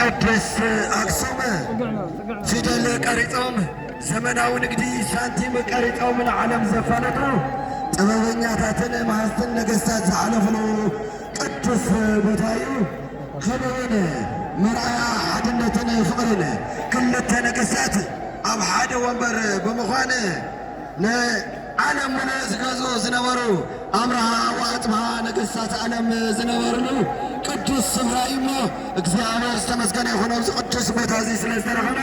ቅዱስ አክሱም ፊደል ቀሪጾም ዘመናዊ ንግዲ ሳንቲም ቀሪጾም ለዓለም ዘፋለጡ ጥበበኛታትን ማህስትን ነገሥታት ዝዓለፍሉ ቅዱስ ቦታ እዩ። ከምኡውን መርኣያ ሓድነትን ፍቕርን ክልተ ነገሥታት ኣብ ሓደ ወንበር ብምዃን ንዓለም ሙሉእ ዝገዝኡ ዝነበሩ ኣምርሃ ወኣጥብሃ ነገሥታት ዓለም ዝነበርሉ ቅዱስ ስፍራ እዩ እሞ እግዚአብሔር ዝተመስገነ ይኹን። ኣብዚ ቅዱስ ቦታ እዚ ስለ ዝተረኸብና